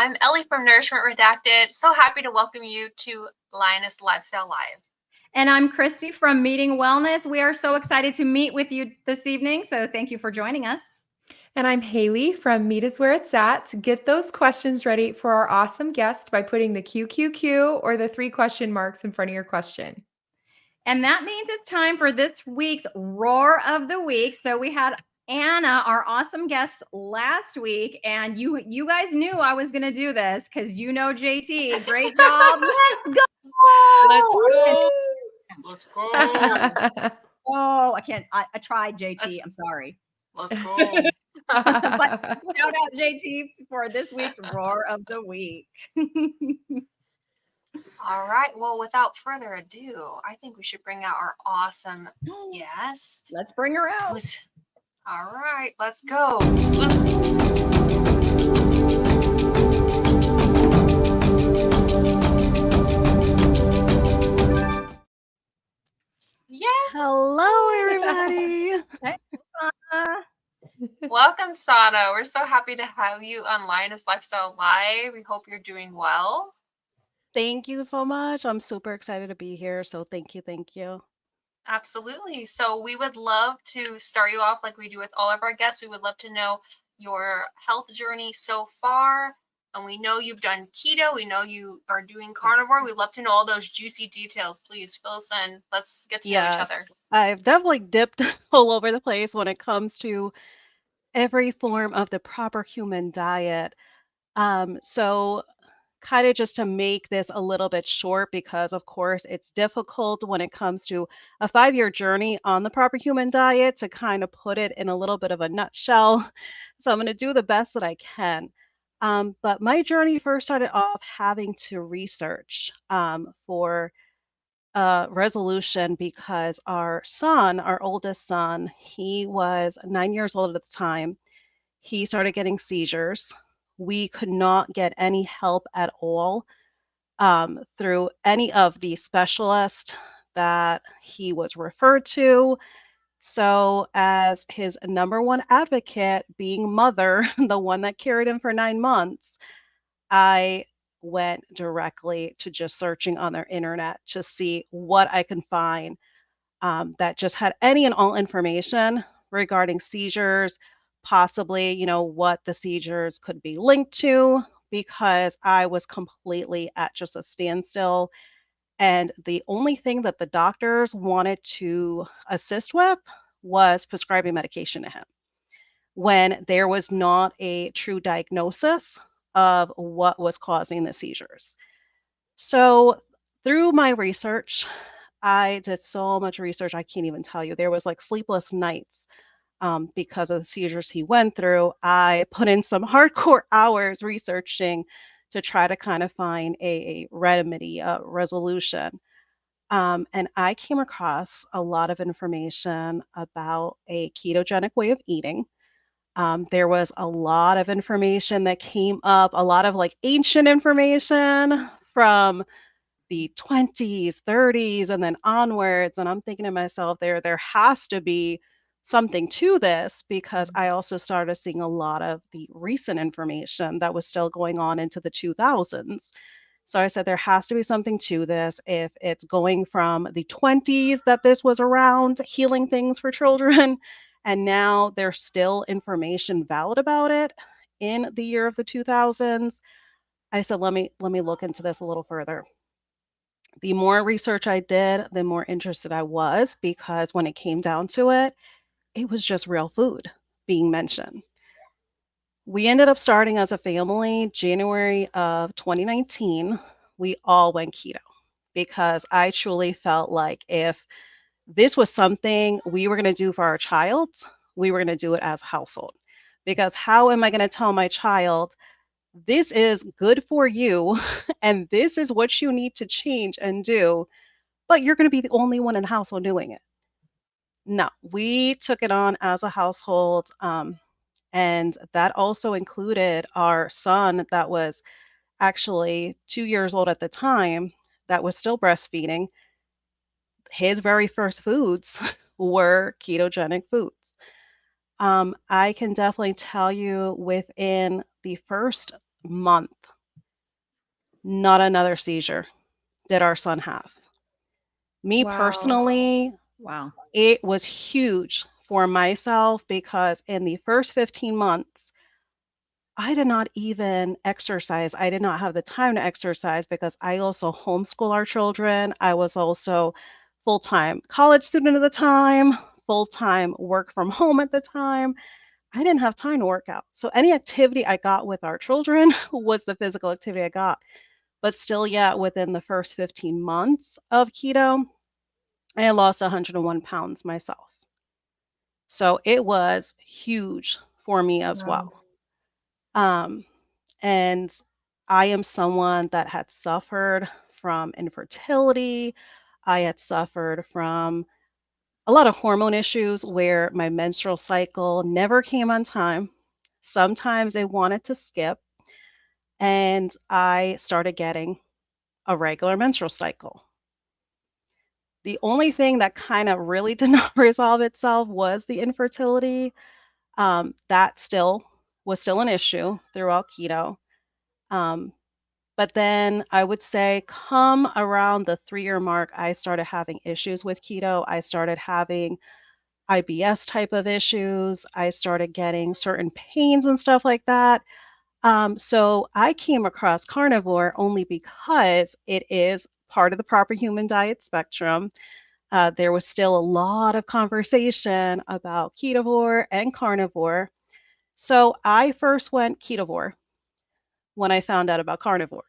I'm Ellie from Nourishment Redacted. So happy to welcome you to Lioness Lifestyle Live. And I'm Christy from Meeting Wellness. We are so excited to meet with you this evening, so thank you for joining us. And I'm Haley from Meet Is Where It's At. Get those questions ready for our awesome guest by putting the QQQ or the 3 question marks in front of your question. And that means it's time for this week's Roar of the Week. So we had Anna, our awesome guest, last week, and you guys knew I was going to do this because you know JT. Great job. Let's go. Let's go. Oh, I can't. I tried, JT. I'm sorry. Let's go. But shout out JT for this week's Roar of the Week. All right. Well, without further ado, I think we should bring out our awesome guest. Let's bring her out. All right. Let's go. Yeah. Hello, everybody. Hey, Welcome, Sada. We're so happy to have you on Lioness Lifestyle Live. We hope you're doing well. Thank you so much. I'm super excited to be here. So thank you. Absolutely. So we would love to start you off like we do with all of our guests. We would love to know your health journey so far. And we know you've done keto. We know you are doing carnivore. We'd love to know all those juicy details. Please fill us in. Let's get to know each other. I've definitely dipped all over the place when it comes to every form of the proper human diet. So kind of just to make this a little bit short, because of course it's difficult when it comes to a 5-year journey on the proper human diet to kind of put it in a little bit of a nutshell. So I'm going to do the best that I can. But my journey first started off having to research for resolution because our son, our oldest son, he was 9 years old at the time. He started getting seizures. We could not get any help at all through any of the specialists that he was referred to. So, as his number one advocate, being mother, the one that carried him for 9 months, I went directly to just searching on their internet to see what I can find that just had any and all information regarding seizures, possibly, what the seizures could be linked to, because I was completely at just a standstill. And the only thing that the doctors wanted to assist with was prescribing medication to him when there was not a true diagnosis of what was causing the seizures. So through my research, I did so much research, I can't even tell you. There was like sleepless nights because of the seizures he went through. I put in some hardcore hours researching to try to kind of find a remedy, a resolution. And I came across a lot of information about a ketogenic way of eating. There was a lot of information that came up, a lot of like ancient information from the 20s, 30s, and then onwards. And I'm thinking to myself, there has to be something to this, because I also started seeing a lot of the recent information that was still going on into the 2000s. So I said, there has to be something to this. If it's going from the 20s that this was around healing things for children, and now there's still information valid about it in the year of the 2000s, I said, let me look into this a little further. The more research I did, the more interested I was, because when it came down to it, it was just real food being mentioned. We ended up starting as a family January of 2019. We all went keto because I truly felt like if this was something we were going to do for our child, we were going to do it as a household. Because how am I going to tell my child, this is good for you and this is what you need to change and do, but you're going to be the only one in the household doing it? No, we took it on as a household. And that also included our son that was actually 2 years old at the time, that was still breastfeeding. His very first foods were ketogenic foods. I can definitely tell you within the first month, not another seizure did our son have. Me Wow. personally, Wow. it was huge for myself because in the first 15 months, I did not even exercise. I did not have the time to exercise because I also homeschool our children. I was also full-time college student at the time, full-time work from home at the time. I didn't have time to work out. So any activity I got with our children was the physical activity I got. But still, yeah, within the first 15 months of keto, I had lost 101 pounds myself. So it was huge for me as Wow. well. Um, and I am someone that had suffered from infertility. I had suffered from a lot of hormone issues where my menstrual cycle never came on time. Sometimes I wanted to skip, and I started getting a regular menstrual cycle. The only thing that kind of really did not resolve itself was the infertility. That still was still an issue throughout keto. Um, but then I would say come around the 3-year mark, I started having issues with keto. I started having IBS type of issues. I started getting certain pains and stuff like that. So I came across carnivore only because it is part of the proper human diet spectrum. There was still a lot of conversation about ketovore and carnivore. So I first went ketovore when I found out about carnivore.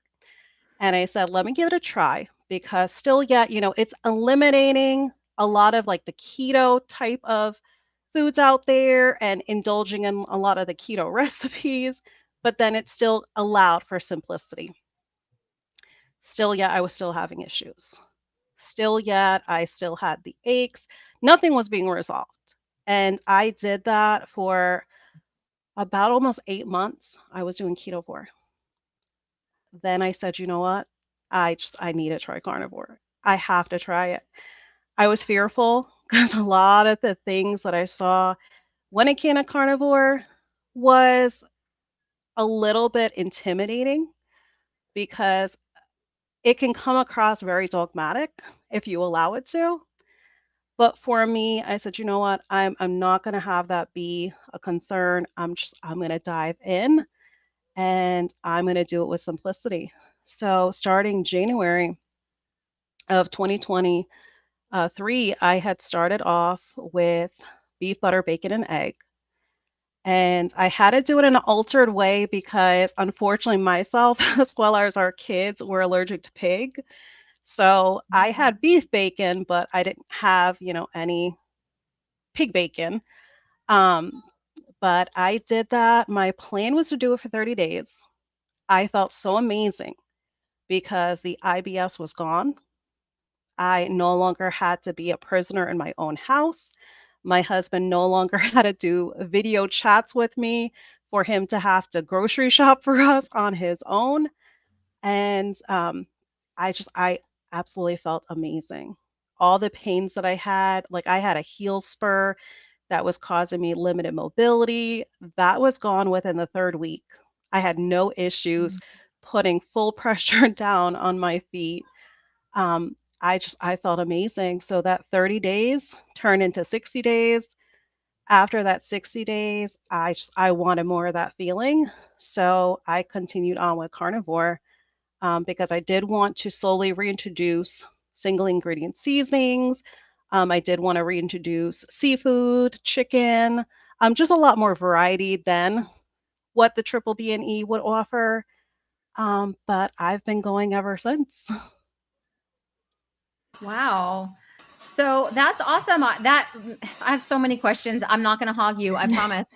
And I said, let me give it a try because still yet, it's eliminating a lot of like the keto type of foods out there and indulging in a lot of the keto recipes, but then it's still allowed for simplicity. Still yet, I was still having issues. Still yet, I still had the aches. Nothing was being resolved. And I did that for about almost 8 months. I was doing ketovore. Then I said, you know what? I need to try carnivore. I have to try it. I was fearful because a lot of the things that I saw when it came to carnivore was a little bit intimidating because it can come across very dogmatic if you allow it to. But for me, I said, you know what? I'm not going to have that be a concern. I'm going to dive in and I'm going to do it with simplicity. So starting January of 2023, I had started off with beef, butter, bacon, and egg. And I had to do it in an altered way because unfortunately myself, as well as our kids, were allergic to pig. So I had beef bacon, but I didn't have, any pig bacon. Um, but I did that. My plan was to do it for 30 days. I felt so amazing because the IBS was gone. I no longer had to be a prisoner in my own house. My husband no longer had to do video chats with me for him to have to grocery shop for us on his own. And I absolutely felt amazing. All the pains that I had, like I had a heel spur that was causing me limited mobility, that was gone within the third week. I had no issues putting full pressure down on my feet. I felt amazing. So that 30 days turned into 60 days. After that 60 days, I wanted more of that feeling. So I continued on with carnivore because I did want to slowly reintroduce single ingredient seasonings. I did want to reintroduce seafood, chicken, just a lot more variety than what the triple B and E would offer. But I've been going ever since. Wow. So that's awesome. I have so many questions. I'm not going to hog you, I promise.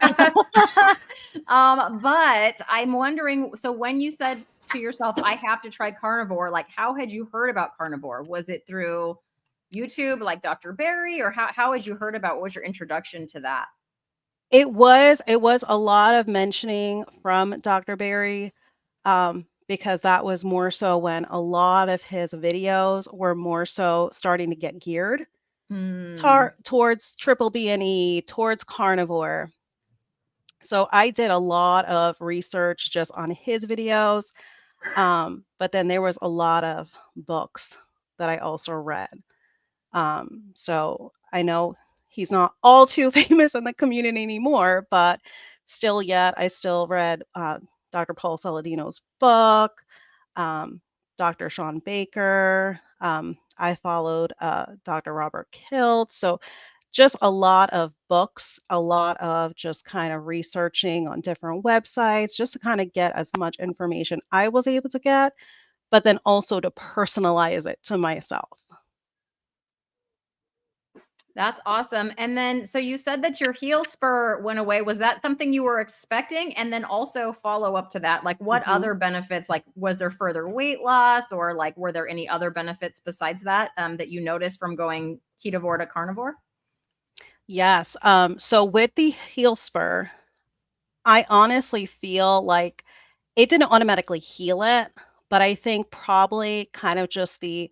But I'm wondering, so when you said to yourself, I have to try carnivore, like how had you heard about carnivore? Was it through YouTube, like Dr. Barry, or how had you heard about, what was your introduction to that? It was a lot of mentioning from Dr. Barry, because that was more so when a lot of his videos were more so starting to get geared Hmm. towards triple B and E, towards carnivore. So I did a lot of research just on his videos. But then there was a lot of books that I also read. So I know he's not all too famous in the community anymore, but still yet I still read Dr. Paul Saladino's book, um, Dr. Sean Baker. I followed Dr. Robert Kilt. So just a lot of books, a lot of just kind of researching on different websites, just to kind of get as much information I was able to get, but then also to personalize it to myself. That's awesome. And then, so you said that your heel spur went away. Was that something you were expecting? And then also follow up to that, like what Mhm. other benefits, like was there further weight loss or like were there any other benefits besides that that you noticed from going ketovore to carnivore? Yes. So with the heel spur, I honestly feel like it didn't automatically heal it, but I think probably kind of just the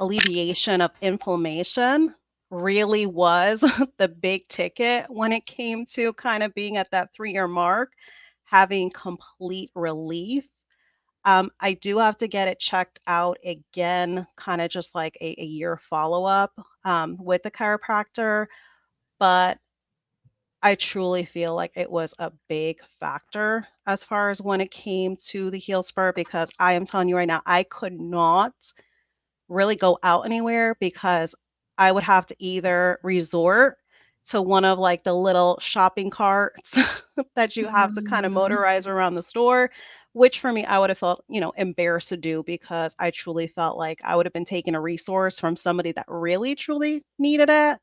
alleviation of inflammation really was the big ticket when it came to kind of being at that 3-year mark, having complete relief. I do have to get it checked out again, kind of just like a year follow up with the chiropractor. But I truly feel like it was a big factor as far as when it came to the heel spur, because I am telling you right now, I could not really go out anywhere because I would have to either resort to one of like the little shopping carts that you have to kind of Mhm. motorize around the store, which for me, I would have felt, embarrassed to do because I truly felt like I would have been taking a resource from somebody that really truly needed it.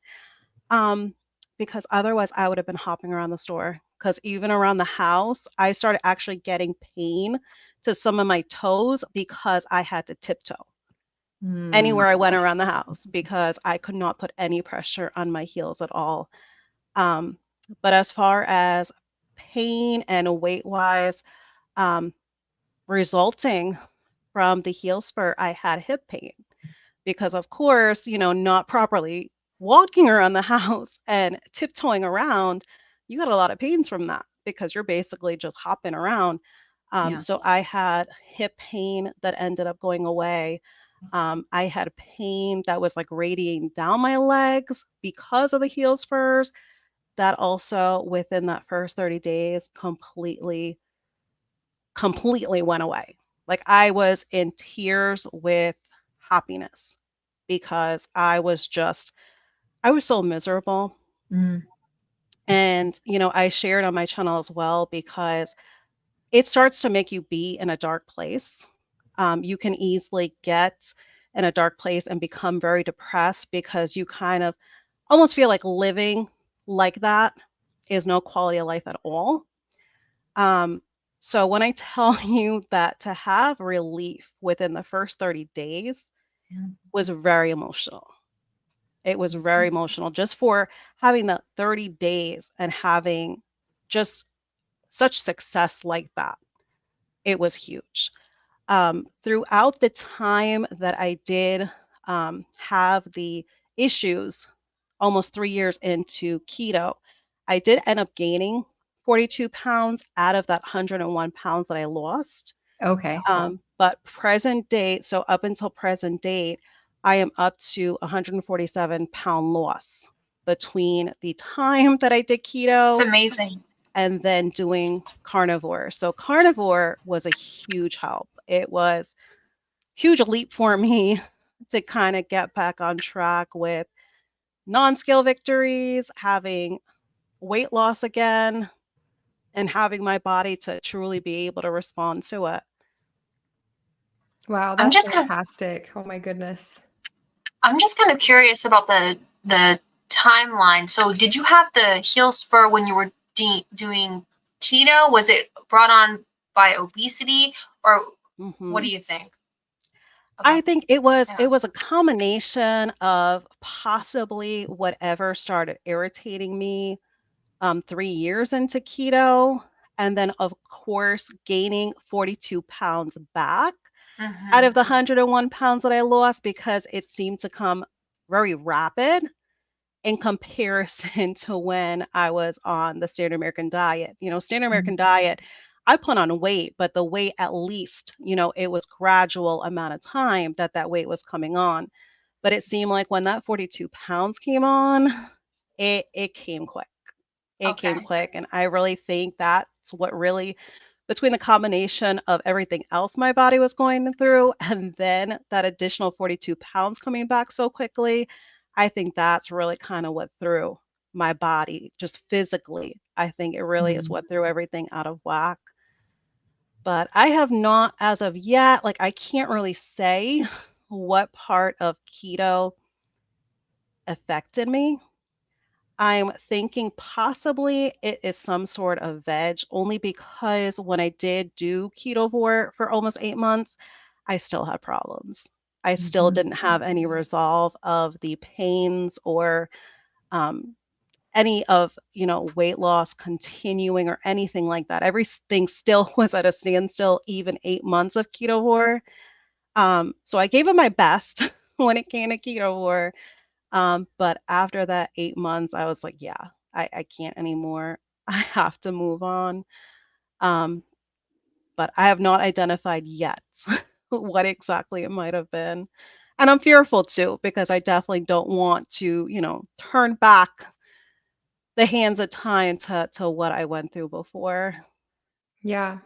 Um, because otherwise I would have been hopping around the store. Because even around the house, I started actually getting pain to some of my toes because I had to tiptoe Mm. anywhere I went around the house because I could not put any pressure on my heels at all. Um, but as far as pain and weight wise, um, resulting from the heel spur, I had hip pain because, of course, not properly walking around the house and tiptoeing around, you got a lot of pains from that because you're basically just hopping around. Yeah. So I had hip pain that ended up going away. I had pain that was like radiating down my legs because of the heel spurs. That also within that first 30 days completely went away. Like I was in tears with happiness because I was so miserable. Mm. And, I shared on my channel as well because it starts to make you be in a dark place. You can easily get in a dark place and become very depressed because you kind of almost feel like living like that is no quality of life at all. Um, so when I tell you that to have relief within the first 30 days Yeah. was very emotional. It was very emotional just for having the 30 days and having just such success like that. It was huge. Throughout the time that I did have the issues, almost 3 years into keto, I did end up gaining 42 pounds out of that 101 pounds that I lost. Okay. But present date, so up until present date, I am up to 147-pound loss between the time that I did It's keto amazing. and then doing carnivore. So carnivore was a huge help. It was huge leap for me to kind of get back on track with non-scale victories, having weight loss again, and having my body to truly be able to respond to it. Wow, I'm that's just kind of fantastic. Oh my goodness. I'm just kind of curious about the timeline. So, did you have the heel spur when you were doing keto? Was it brought on by obesity, or what Hmm. do you think I about? think it was Yeah. it was a combination of possibly whatever started irritating me 3 years into keto, and then of course gaining 42 pounds back out Hmm. of the 101 pounds that I lost because it seemed to come very rapid in comparison to when I was on the standard American diet. Standard American diet, I put on weight, but the weight at least, it was gradual amount of time that weight was coming on. But it seemed like when that 42 pounds came on, it came quick. It came Okay. quick. And I really think that's what really, between the combination of everything else my body was going through and then that additional 42 pounds coming back so quickly, I think that's really kind of what threw my body just physically. I think it really is what threw everything out of whack. But I have not, as of yet, like I can't really say what part of keto affected me. I'm thinking possibly it is some sort of veg, only because when I did do ketovore for almost 8 months, I still had problems. I still didn't have any resolve of the pains or um, any of, weight loss continuing or anything like that. Everything still was at a standstill, even 8 months of ketovore. So I gave it my best when it came to ketovore. But after that 8 months, I was like, yeah, I can't anymore. I have to move on. Um, but I have not identified yet what exactly it might have been. And I'm fearful too, because I definitely don't want to, turn back the hands of time to what I went through before. Yeah.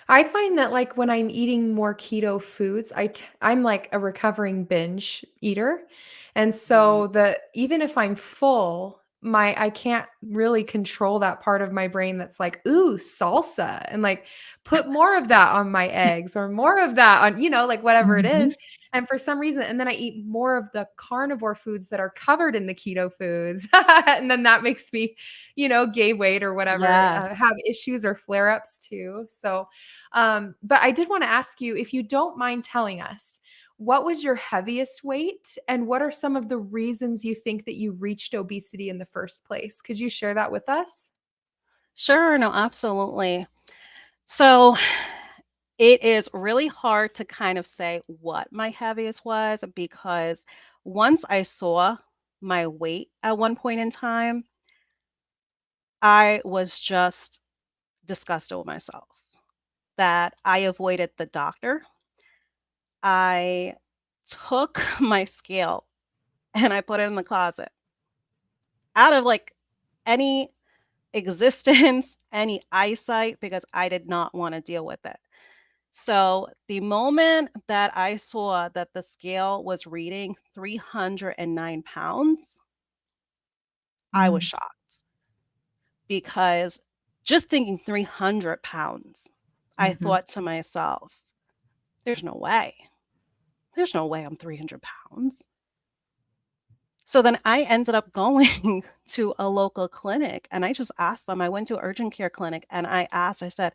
I find that like when I'm eating more keto foods, I'm like a recovering binge eater. And Mm. so even if I'm full, I can't really control that part of my brain that's like, ooh, salsa, and like put more of that on my eggs or more of that on, like whatever it is. And for some reason, and then I eat more of the carnivore foods that are covered in the keto foods. And then that makes me, gain weight or whatever, Yes. have issues or flare ups too. So, but I did want to ask you, if you don't mind telling us, what was your heaviest weight and what are some of the reasons you think that you reached obesity in the first place? Could you share that with us? Sure, no, absolutely. So it is really hard to kind of say what my heaviest was because once I saw my weight at one point in time, I was just disgusted with myself that I avoided the doctor. I took my scale and I put it in the closet out of like any existence, any eyesight, because I did not want to deal with it. So the moment that I saw that the scale was reading 309 pounds, I was shocked because just thinking 300 pounds, I thought to myself, there's no way. There's no way I'm 300 pounds. So then I ended up going to a local clinic and I just asked them. I went to an urgent care clinic and I said,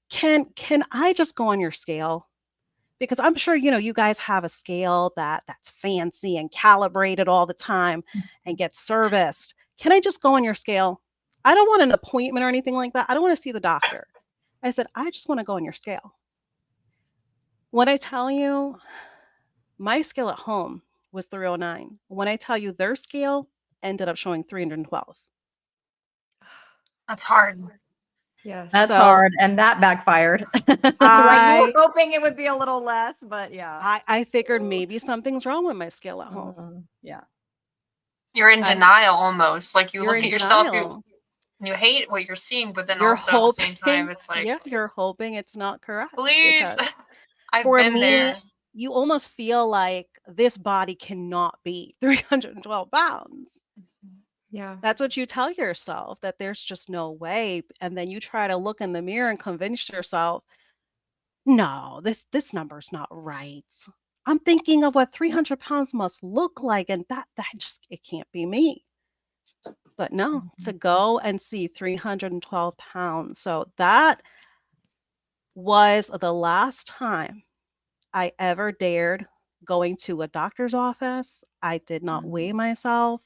can I just go on your scale? Because I'm sure, you guys have a scale that's fancy and calibrated all the time and gets serviced. Can I just go on your scale? I don't want an appointment or anything like that. I don't want to see the doctor. I said, I just want to go on your scale. When I tell you my scale at home was 309, when I tell you their scale ended up showing 312. That's hard. Yes. That's So hard, and that backfired. Right, you were I hoping it would be a little less, but yeah. I figured maybe something's wrong with my scale at home. Yeah. You're in And denial almost. Like you you're look in at yourself, you denial. you hate what you're seeing, but then You're also at the same time, hoping, it's like, yeah, you're hoping it's not correct please, because I've for been me, there. you almost feel like this body cannot be 312 pounds. Yeah. That's what you tell yourself, that there's just no way. And then you try to look in the mirror and convince yourself, no, this number's not right. I'm thinking of what 300 pounds must look like, and that just it can't be me. But no, to go and see 312 pounds. So that was the last time I ever dared going to a doctor's office. I did not weigh myself.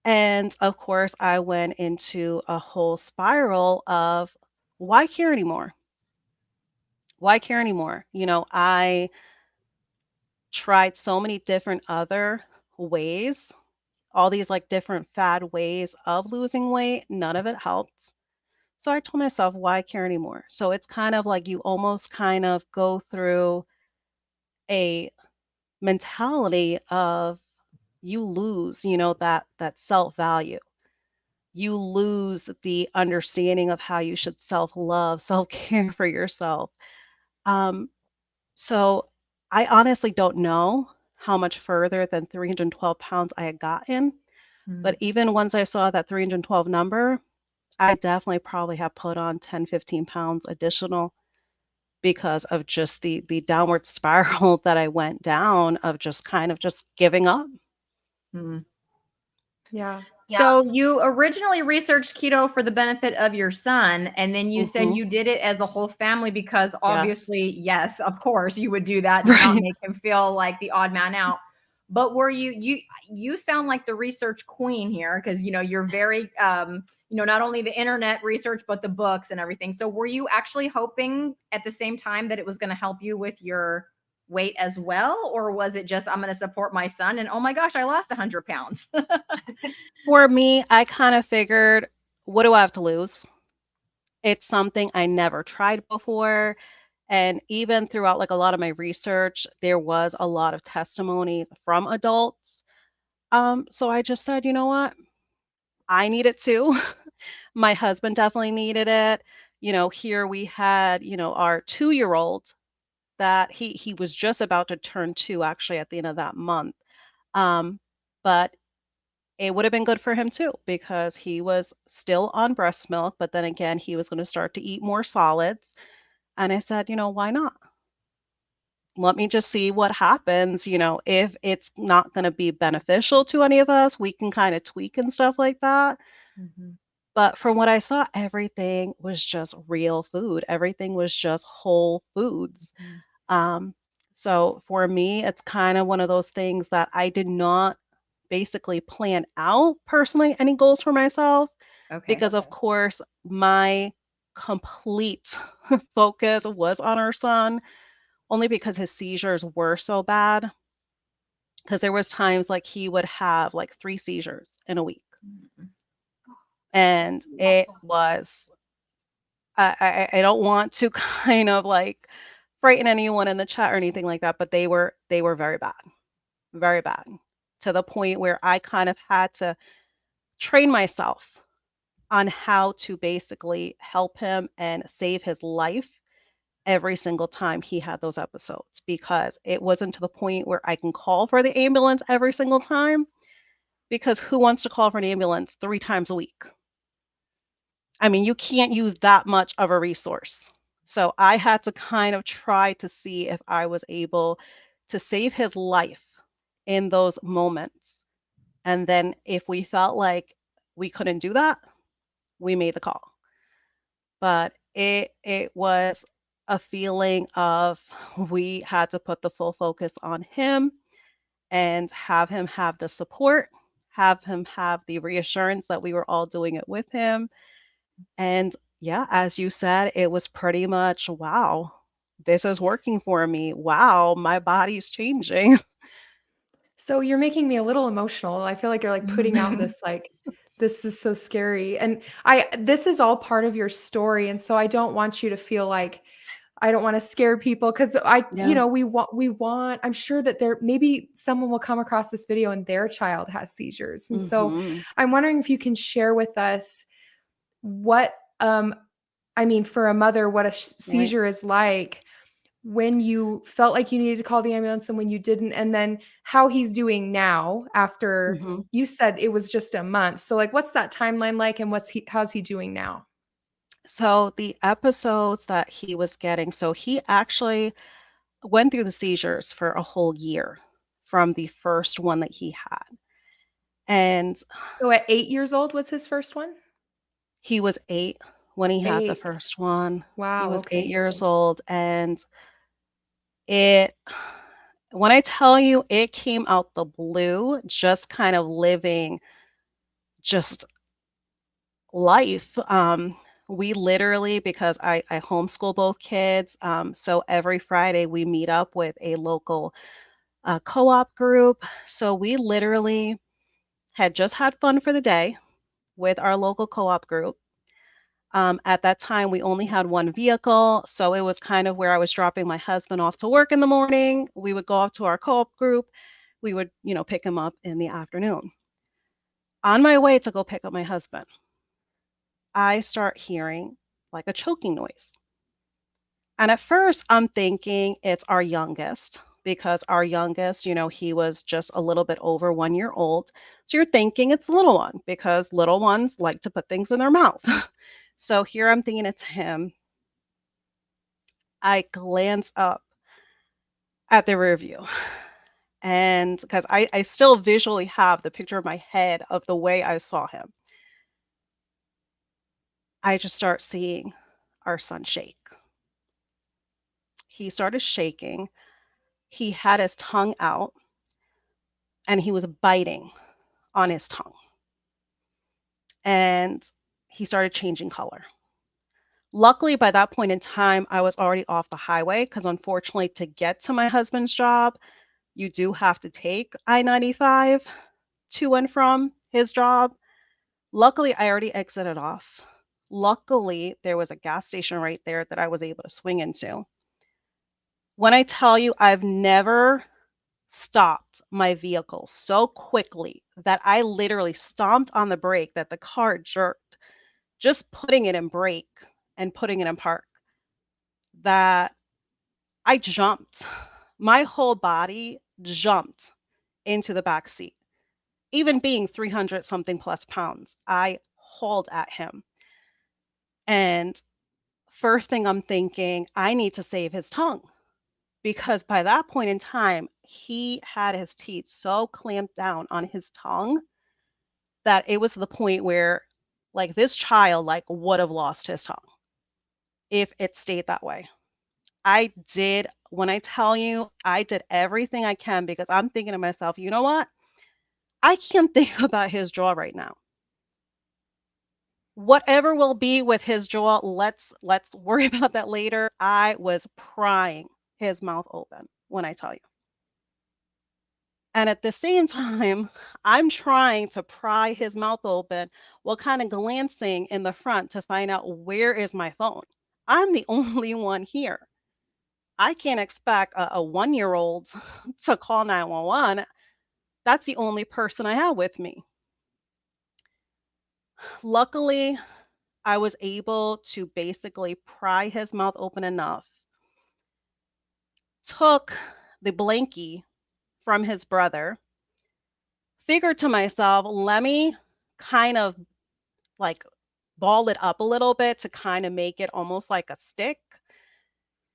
And of course, I went into a whole spiral of why care anymore? Why care anymore? I tried so many different other ways all these like different fad ways of losing weight, none of it helped. So I told myself, why care anymore? So it's kind of like you almost kind of go through a mentality of you lose, that self-value. You lose the understanding of how you should self-love, self-care for yourself. Um, so I honestly don't know how much further than 312 pounds I had gotten. But even once I saw that 312 number, I definitely probably have put on 10, 15 pounds additional because of just the downward spiral that I went down of just kind of just giving up. Mhm. Yeah. Yeah. So you originally researched keto for the benefit of your son, and then you said Mhm. you did it as a whole family because Yes. obviously, yes, of course, you would do that to not Right. make him feel like the odd man out. But were you sound like the research queen here because you're very not only the internet research but the books and everything. So were you actually hoping at the same time that it was going to help you with your weight as well, or was it just I'm going to support my son and oh my gosh, I lost 100 pounds? For me, I kind of figured, what do I have to lose? It's something I never tried before. And even throughout like a lot of my research, there was a lot of testimonies from adults. So I just said, you know what? I need it too. My husband definitely needed it. Here we had, our 2-year-old that he was just about to turn 2 actually at the end of that month. But it would have been good for him too because he was still on breast milk, but then again, he was going to start to eat more solids. And I said, why not? Let me just see what happens. If it's not going to be beneficial to any of us, we can kind of tweak and stuff like that. Mhm. But from what I saw, everything was just real food. Everything was just whole foods. Mhm. Um, so for me, it's kind of one of those things that I did not basically plan out personally any goals for myself Okay. because, of course, my complete focus was on our son, only because his seizures were so bad. Because there was times like he would have like 3 seizures in a week, Mhm. and it Awful. was I don't want to kind of like frighten anyone in the chat or anything like that, but they were very bad, to the point where I kind of had to train myself on how to basically help him and save his life every single time he had those episodes because it wasn't to the point where I can call for the ambulance every single time because who wants to call for an ambulance 3 times a week? I mean, you can't use that much of a resource. So I had to kind of try to see if I was able to save his life in those moments. And then if we felt like we couldn't do that, we made the call. But it was a feeling of we had to put the full focus on him and have him have the support, have him have the reassurance that we were all doing it with him. And yeah, as you said, it was pretty much, wow, this is working for me. Wow, my body's changing. So you're making me a little emotional. I feel like you're like putting out this like this is so scary. And this is all part of your story, and so I don't want you to feel like I don't want to scare people cuz Yeah. we want I'm sure that there maybe someone will come across this video and their child has seizures. And so Hmm. I'm wondering if you can share with us what I mean for a mother what a Right. seizure is like when you felt like you needed to call the ambulance and when you didn't, and then how he's doing now after Hmm. you said it was just a month. So like what's that timeline like and how's he doing now? So the episodes that he was getting, so he actually went through the seizures for a whole year from the first one that he had. And So at 8 years old was his first one? he was 8 when he had the 8. first one. He Wow, was 8 okay. years old, and it when I tell you it came out the blue, just kind of living just life. We literally, because I homeschool both kids, so every Friday we meet up with a local co-op group. So we literally had just had fun for the day with our local co-op group. At that time, we only had one vehicle, so it was kind of where I was dropping my husband off to work in the morning. We would go off to our co-op group. We would, pick him up in the afternoon. On my way to go pick up my husband, I start hearing like a choking noise. And at first, I'm thinking it's our youngest because our youngest, he was just a little bit over 1 year old. So you're thinking it's little one because little ones like to put things in their mouth. So here I'm thinking it's him. I glance up at the rear view, and because I still visually have the picture of my head of the way I saw him, I just start seeing our son shake. He started shaking. He had his tongue out and he was biting on his tongue. And he started changing color. Luckily, by that point in time, I was already off the highway because unfortunately, to get to my husband's job, you do have to take I-95 to and from his job. Luckily, I already exited off. Luckily, there was a gas station right there that I was able to swing into. When I tell you I've never stopped my vehicle so quickly that I literally stomped on the brake that the car jerked, just putting it in brake and putting it in park, that I jumped. My whole body jumped into the back seat. Even being 300 something plus pounds, I hauled at him. And first thing I'm thinking, I need to save his tongue because by that point in time, he had his teeth so clamped down on his tongue that it was to the point where like this child like would have lost his tongue if it stayed that way. When I tell you, I did everything I can because I'm thinking to myself, you know what? I can't think about his jaw right now. Whatever will be with his jaw, let's worry about that later. I was prying his mouth open when I tell you. And at the same time, I'm trying to pry his mouth open while kind of glancing in the front to find out where is my phone. I'm the only one here. I can't expect a 1-year-old to call 911. That's the only person I have with me. Luckily, I was able to basically pry his mouth open enough, took the blankie from his brother, figured to myself, let me kind of like ball it up a little bit to kind of make it almost like a stick.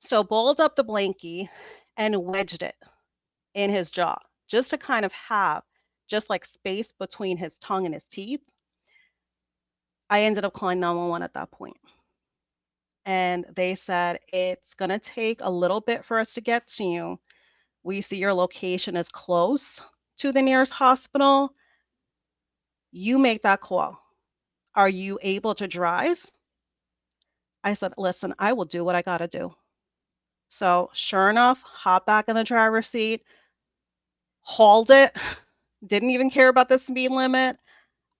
So balled up the blankie and wedged it in his jaw just to kind of have just like space between his tongue and his teeth. I ended up calling 911 at that point. And they said, it's going to take a little bit for us to get to you. We see your location is close to the nearest hospital. You make that call. Are you able to drive? I said, listen, I will do what I got to do. So sure enough, hop back in the driver's seat, hauled it, didn't even care about the speed limit.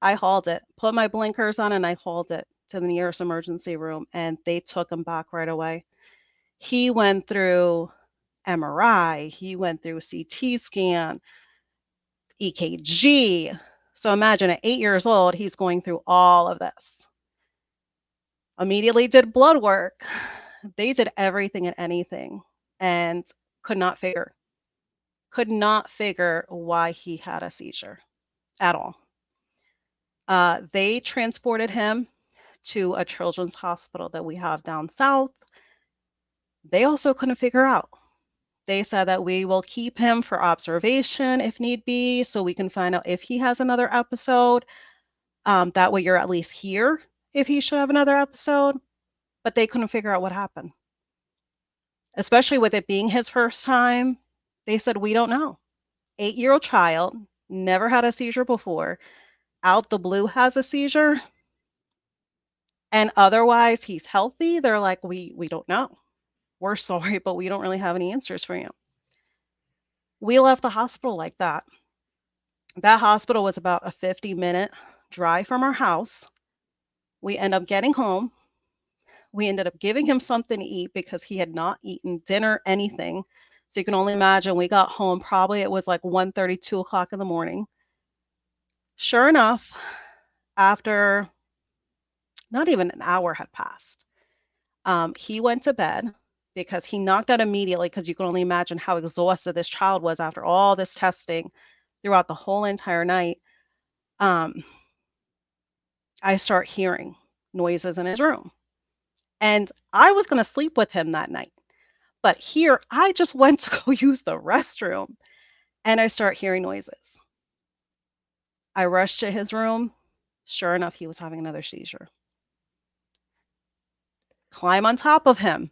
I hauled it, put my blinkers on, and I hauled it to the nearest emergency room, and they took him back right away. He went through MRI, he went through CT scan, EKG. So imagine at 8 years old, he's going through all of this. Immediately did blood work. They did everything and anything and could not figure why he had a seizure at all. They transported him to a children's hospital that we have down south. They also couldn't figure out. They said that we will keep him for observation if need be, so we can find out if he has another episode. That way you're at least here if he should have another episode. But they couldn't figure out what happened. Especially with it being his first time, they said, we don't know. 8-year-old child, never had a seizure before, out the blue has a seizure, and otherwise he's healthy. They're like, we don't know. We're sorry, but we don't really have any answers for you. We left the hospital like that. That hospital was about a 50-minute drive from our house. We end up getting home. We ended up giving him something to eat because he had not eaten dinner, anything. So you can only imagine we got home, probably it was like 1:30, 2 o'clock in the morning. Sure enough, after not even an hour had passed, he went to bed because he knocked out immediately because you can only imagine how exhausted this child was after all this testing throughout the whole entire night. Um, I start hearing noises in his room. And I was going to sleep with him that night. But here, I just went to go use the restroom and I start hearing noises. I rushed to his room. Sure enough, he was having another seizure. Climb on top of him.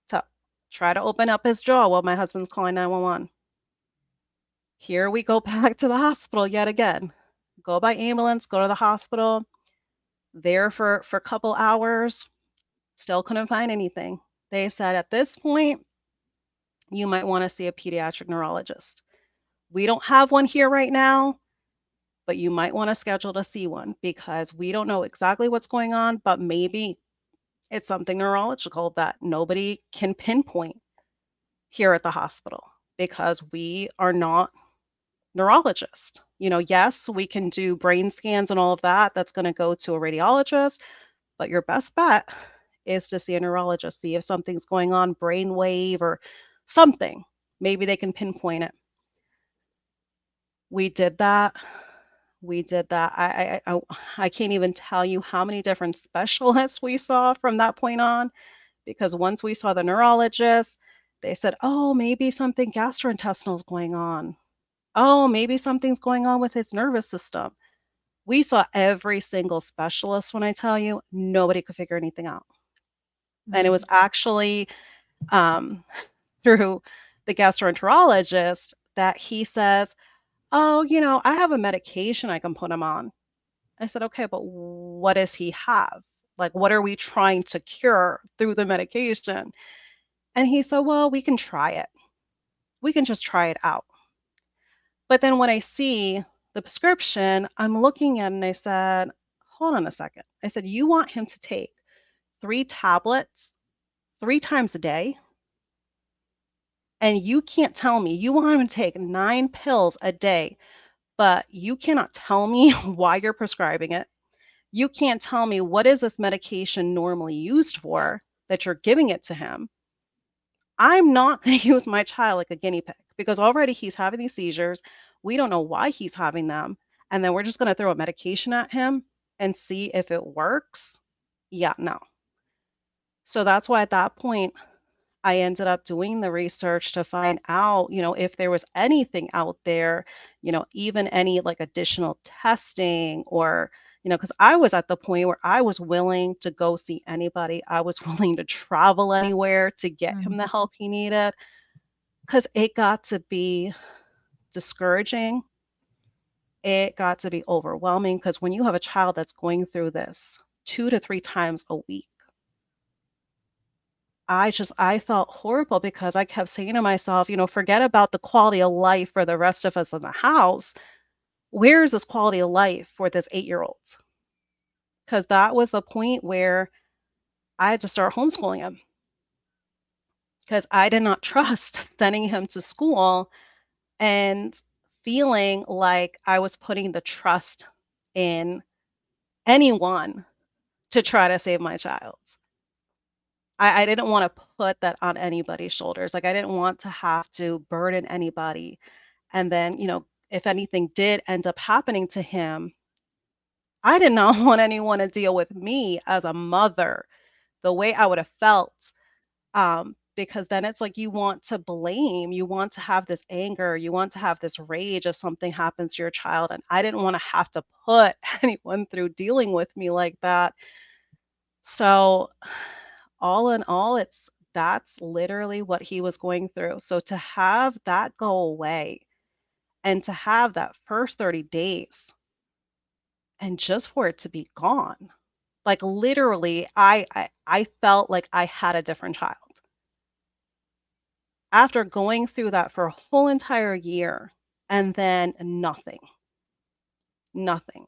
So try to open up his jaw while my husband's calling 911. Here we go back to the hospital yet again. Go by ambulance, go to the hospital. There for a couple hours. Still couldn't find anything. They said at this point, you might want to see a pediatric neurologist. We don't have one here right now, but you might want to schedule to see one because we don't know exactly what's going on, but maybe it's something neurological that nobody can pinpoint here at the hospital because we are not neurologists. Yes, we can do brain scans and all of that. That's going to go to a radiologist, but your best bet is to see a neurologist, see if something's going on, brainwave or something. Maybe they can pinpoint it. We did that. We did that. I can't even tell you how many different specialists we saw from that point on, because once we saw the neurologist, they said, oh, maybe something gastrointestinal is going on. Oh, maybe something's going on with his nervous system. We saw every single specialist. When I tell you, nobody could figure anything out. And it was actually through the gastroenterologist that he says, oh, I have a medication I can put him on. I said, okay, but what does he have? Like, what are we trying to cure through the medication? And he said, well, we can try it. We can just try it out. But then when I see the prescription, I'm looking at it and I said, hold on a second. I said, you want him to take 3 tablets 3 times a day? And you can't tell me you want him to take 9 pills a day, but you cannot tell me why you're prescribing it. You can't tell me what is this medication normally used for that you're giving it to him. I'm not going to use my child like a guinea pig because already he's having these seizures. We don't know why he's having them. And then we're just going to throw a medication at him and see if it works. Yeah, no. So that's why at that point, I ended up doing the research to find out, if there was anything out there, even any like additional testing or, because I was at the point where I was willing to go see anybody. I was willing to travel anywhere to get him the help he needed because it got to be discouraging. It got to be overwhelming because when you have a child that's going through this 2 to 3 times a week, I felt horrible because I kept saying to myself, forget about the quality of life for the rest of us in the house. Where is this quality of life for this 8-year-old? Because that was the point where I had to start homeschooling him because I did not trust sending him to school and feeling like I was putting the trust in anyone to try to save my child. I didn't want to put that on anybody's shoulders. Like I didn't want to have to burden anybody. And then, if anything did end up happening to him, I did not want anyone to deal with me as a mother the way I would have felt. Because then it's like you want to blame, you want to have this anger, you want to have this rage if something happens to your child. And I didn't want to have to put anyone through dealing with me like that. So all in all, that's literally what he was going through. So to have that go away and to have that first 30 days and just for it to be gone, like literally, I felt like I had a different child. After going through that for a whole entire year, and then nothing, nothing.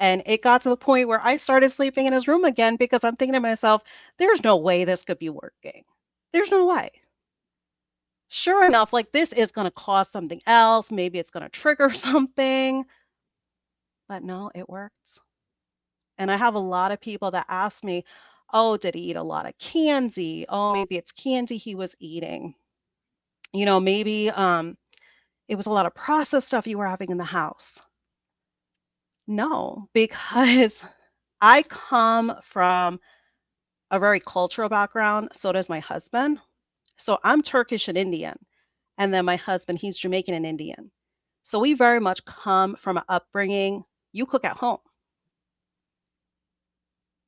And it got to the point where I started sleeping in his room again because I'm thinking to myself, there's no way this could be working. There's no way. Sure enough, like this is going to cause something else. Maybe it's going to trigger something. But no, it works. And I have a lot of people that ask me, oh, did he eat a lot of candy? Oh, maybe it's candy he was eating. Maybe it was a lot of processed stuff you were having in the house. No, because I come from a very cultural background. So does my husband. So I'm Turkish and Indian. And then my husband, he's Jamaican and Indian. So we very much come from an upbringing. You cook at home.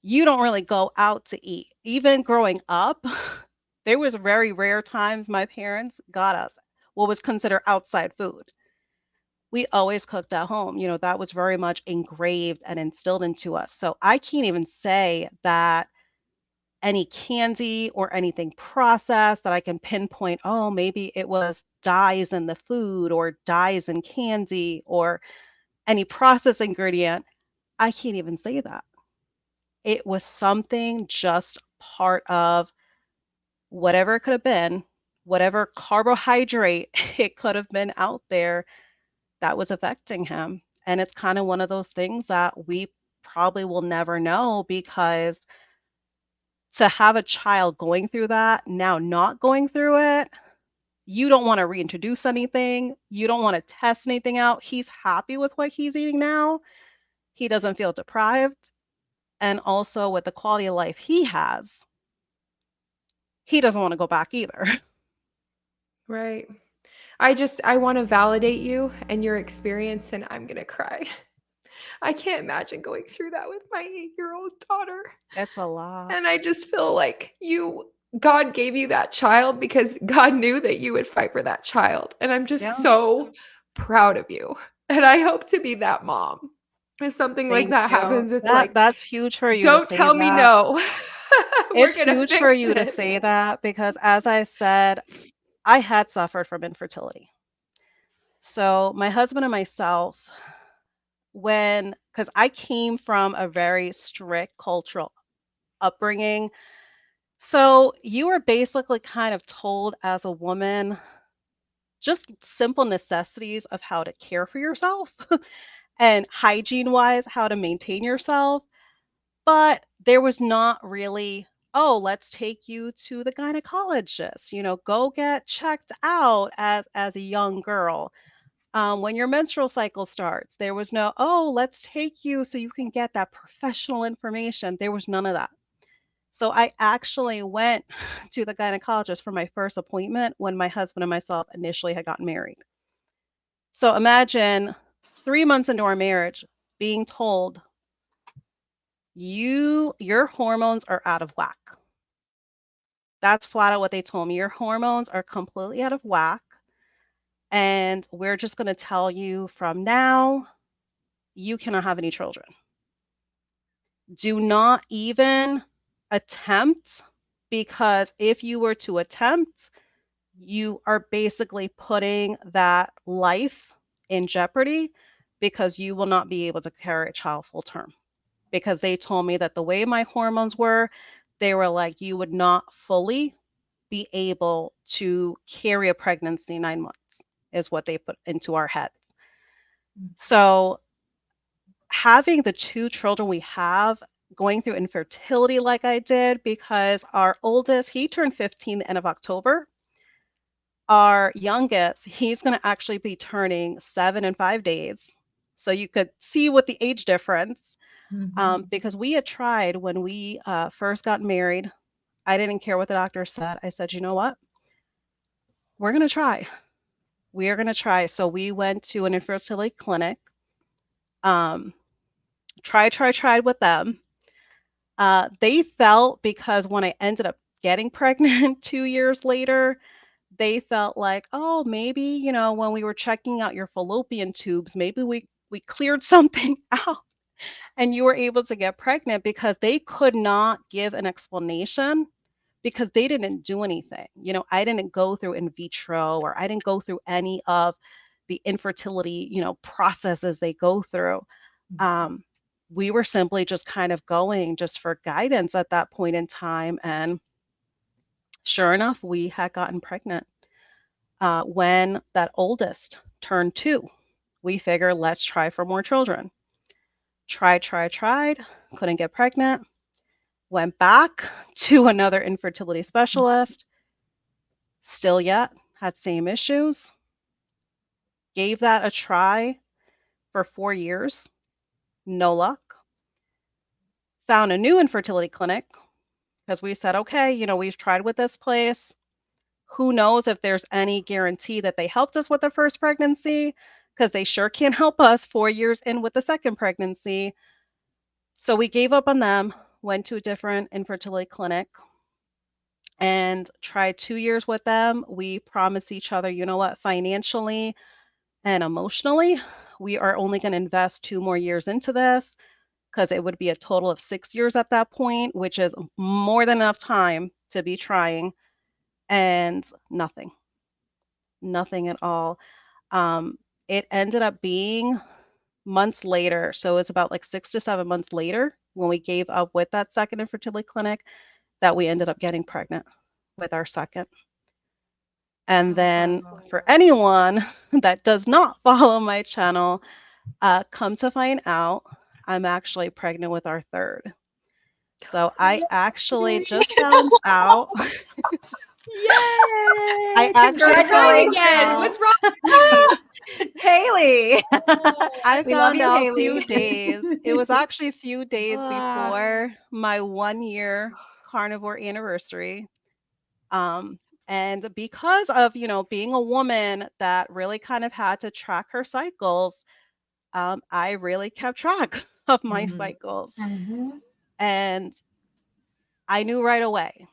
You don't really go out to eat. Even growing up, there was very rare times my parents got us what was considered outside food. We always cooked at home. That was very much engraved and instilled into us. So I can't even say that any candy or anything processed that I can pinpoint, oh, maybe it was dyes in the food or dyes in candy or any processed ingredient. I can't even say that. It was something just part of whatever it could have been, whatever carbohydrate it could have been out there that was affecting him. And it's kind of one of those things that we probably will never know, because to have a child going through that, now not going through it, you don't want to reintroduce anything. You don't want to test anything out. He's happy with what he's eating now. He doesn't feel deprived. And also with the quality of life he has, he doesn't want to go back either. Right. I want to validate you and your experience, and I'm going to cry. I can't imagine going through that with my 8-year-old daughter. It's a lot. And I just feel like God gave you that child because God knew that you would fight for that child. And I'm just so proud of you. And I hope to be that mom. If something like Thank that you. happens, it's like, That's huge for you to don't say tell me that. no. We're It's going to huge fix for you to this. say that because, as I said, I had suffered from infertility. So my husband and myself, because I came from a very strict cultural upbringing, so you were basically kind of told as a woman just simple necessities of how to care for yourself and hygiene wise, how to maintain yourself. But there was not really, oh, let's take you to the gynecologist, go get checked out as a young girl. When your menstrual cycle starts, there was no, oh, let's take you so you can get that professional information. There was none of that. So I actually went to the gynecologist for my first appointment when my husband and myself initially had gotten married. So imagine 3 months into our marriage being told, your hormones are out of whack. That's flat out what they told me. Your hormones are completely out of whack. And we're just going to tell you from now, you cannot have any children. Do not even attempt, because if you were to attempt, you are basically putting that life in jeopardy, because you will not be able to carry a child full term. Because they told me that the way my hormones were, they were like, you would not fully be able to carry a pregnancy 9 months, is what they put into our heads. So having the 2 children we have, going through infertility like I did, because our oldest, he turned 15 the end of October. Our youngest, he's going to actually be turning 7 in 5 days. So you could see what the age difference, because we had tried when we first got married. I didn't care what the doctor said. I said, you know what? We're going to try. We are going to try. So we went to an infertility clinic. Tried with them. They felt, because when I ended up getting pregnant 2 years later, they felt like, oh, maybe, when we were checking out your fallopian tubes, maybe we cleared something out and you were able to get pregnant, because they could not give an explanation, because they didn't do anything. I didn't go through in vitro, or I didn't go through any of the infertility, processes they go through. We were simply just kind of going just for guidance at that point in time. And sure enough, we had gotten pregnant. When that oldest turned 2, we figured, let's try for more children. Tried, couldn't get pregnant. Went back to another infertility specialist. Still yet, had same issues. Gave that a try for 4 years. No luck. Found a new infertility clinic because we said, okay, we've tried with this place. Who knows if there's any guarantee that they helped us with the first pregnancy, because they sure can't help us 4 years in with the second pregnancy. So we gave up on them, went to a different infertility clinic, and tried 2 years with them. We promised each other, you know what, financially and emotionally, we are only going to invest 2 more years into this, because it would be a total of 6 years at that point, which is more than enough time to be trying. And nothing at all. It ended up being months later. So it's about like 6 to 7 months later, when we gave up with that second infertility clinic, that we ended up getting pregnant with our second. And then for anyone that does not follow my channel, come to find out, I'm actually pregnant with our third. So I actually just found out. Yay! I actually Congratulations found again. out. What's wrong? Haley. I We love found you, out a Haley. few days. It was actually a few days Ah. before my 1-year carnivore anniversary. And because of, being a woman that really kind of had to track her cycles, I really kept track of my cycles. And I knew right away,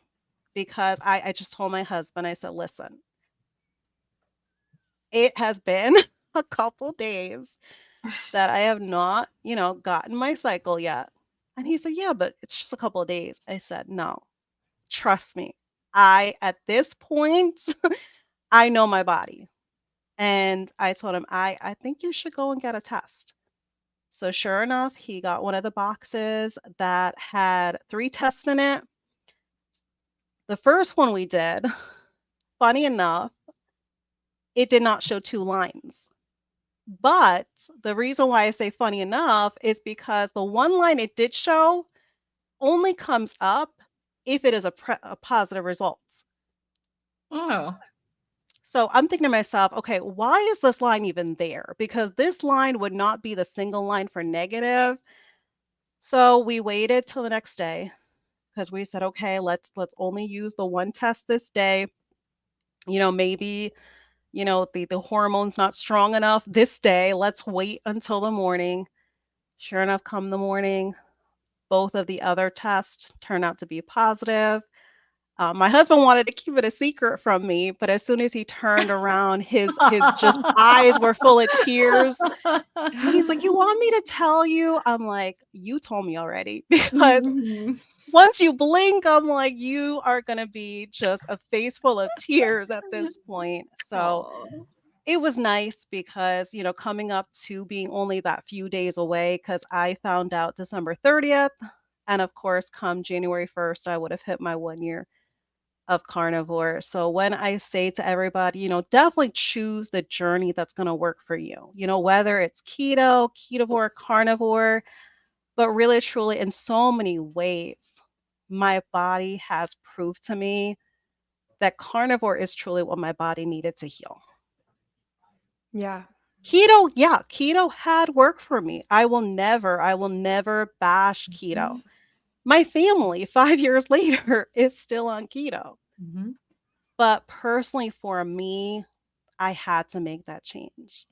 because I just told my husband, I said, listen, it has been a couple days that I have not, gotten my cycle yet. And he said, yeah, but it's just a couple of days. I said, no, trust me. At this point, I know my body. And I told him, I think you should go and get a test. So sure enough, he got one of the boxes that had 3 tests in it. The first one we did, funny enough, it did not show 2 lines. But the reason why I say funny enough is because the one line it did show only comes up if it is a positive result. Oh. So I'm thinking to myself, okay, why is this line even there? Because this line would not be the single line for negative. So we waited till the next day, because we said, okay, let's only use the one test this day. Maybe, the hormone's not strong enough this day. Let's wait until the morning. Sure enough, come the morning, both of the other tests turned out to be positive. My husband wanted to keep it a secret from me, but as soon as he turned around, his just eyes were full of tears. He's like, "You want me to tell you?" I'm like, "You told me already." Because once you blink, I'm like, you are gonna be just a face full of tears at this point. So it was nice, because, coming up to being only that few days away, because I found out December 30th. And of course, come January 1st, I would have hit my 1 year of carnivore. So when I say to everybody, definitely choose the journey that's going to work for you, whether it's keto, ketovore, carnivore, but really, truly, in so many ways, my body has proved to me that carnivore is truly what my body needed to heal. Yeah. Keto had worked for me. I will never bash keto. My family, 5 years later, is still on keto. But personally, for me, I had to make that change.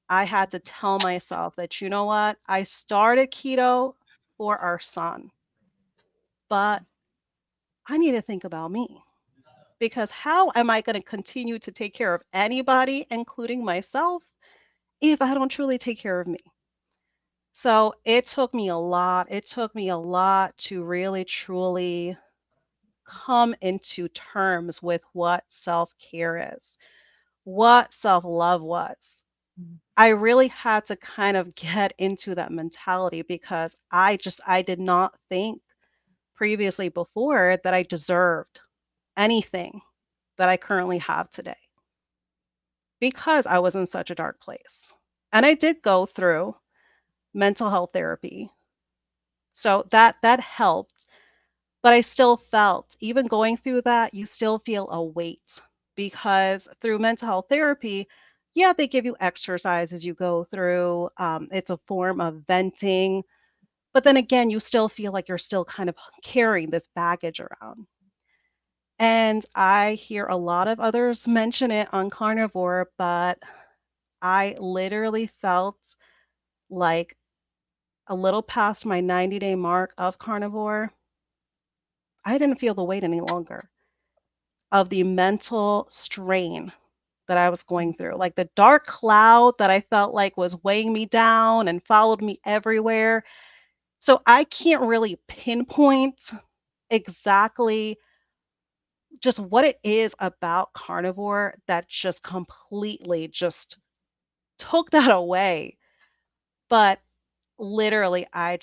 I had to tell myself that, you know what? I started keto for our son, but I need to think about me. Because how am I going to continue to take care of anybody, including myself, if I don't truly take care of me? So it took me a lot. It took me a lot to really, truly come into terms with what self-care is, what self-love was. I really had to kind of get into that mentality because I did not think previously before that I deserved anything that I currently have today because I was in such a dark place. And I did go through mental health therapy. So that helped, but I still felt even going through that, you still feel a weight because through mental health therapy, yeah, they give you exercises you go through. It's a form of venting. But then again, you still feel like you're still kind of carrying this baggage around. And I hear a lot of others mention it on carnivore, but I literally felt like a little past my 90-day mark of carnivore, I didn't feel the weight any longer of the mental strain that I was going through. Like the dark cloud that I felt like was weighing me down and followed me everywhere. So I can't really pinpoint exactly just what it is about carnivore that just completely just took that away. But literally, I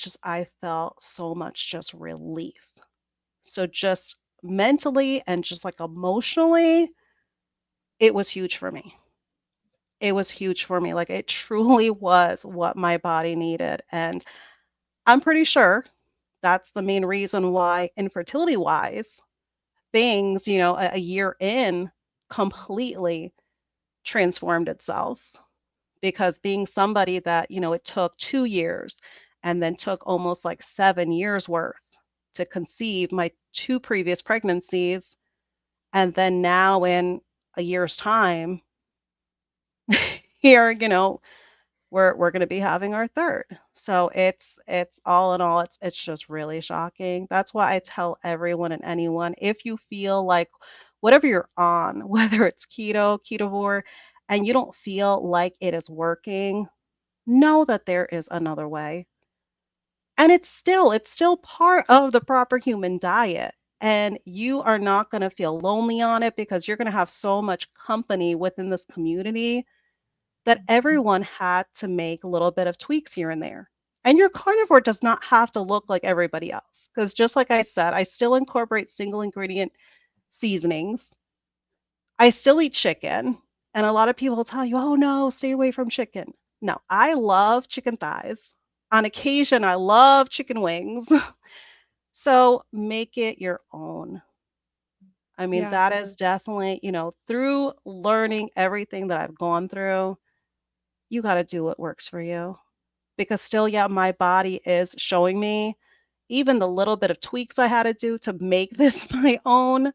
felt so much just relief. So just mentally and just like emotionally, it was huge for me. It was huge for me. Like it truly was what my body needed. And I'm pretty sure that's the main reason why infertility wise, things, a year in completely transformed itself. Because being somebody that, it took 2 years and then took almost like 7 years worth to conceive my two previous pregnancies. And then now in a year's time, here, we're going to be having our third. So it's all in all, it's just really shocking. That's why I tell everyone and anyone, if you feel like whatever you're on, whether it's keto, ketovore, and you don't feel like it is working, know that there is another way. And it's still part of the proper human diet. And you are not going to feel lonely on it because you're going to have so much company within this community that everyone had to make a little bit of tweaks here and there. And your carnivore does not have to look like everybody else. Because just like I said, I still incorporate single ingredient seasonings. I still eat chicken. And a lot of people will tell you, oh no, stay away from chicken. No, I love chicken thighs. On occasion, I love chicken wings. So make it your own. I mean, Yeah. that is definitely, through learning everything that I've gone through, you got to do what works for you. Because still, yeah, my body is showing me even the little bit of tweaks I had to do to make this my own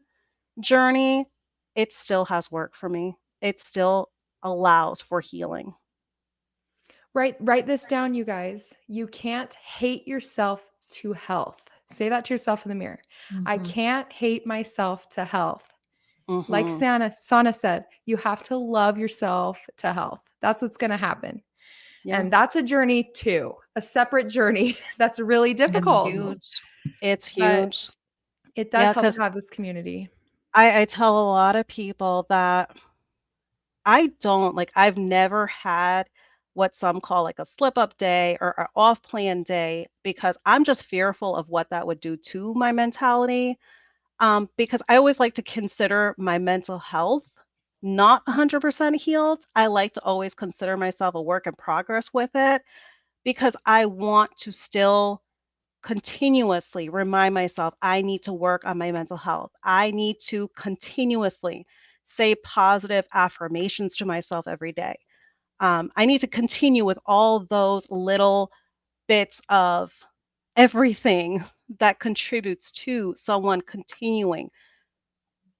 journey, it still has work for me. It still allows for healing. Write this down, you guys. You can't hate yourself to health. Say that to yourself in the mirror. I Mhm. can't hate myself to health. Like Hmm. Sana said, you have to love yourself to health. That's what's going to happen. Yeah, And that's a journey too, a separate journey that's really it's difficult, huge. It's but huge. it does Yeah, help because to have this community. I tell a lot of people that I don't like, I've never had what some call like a slip up day or an off plan day because I'm just fearful of what that would do to my mentality. Because I always like to consider my mental health not 100% healed. I like to always consider myself a work in progress with it because I want to still continuously remind myself I need to work on my mental health. I need to continuously say positive affirmations to myself every day. I need to continue with all those little bits of everything that contributes to someone continuing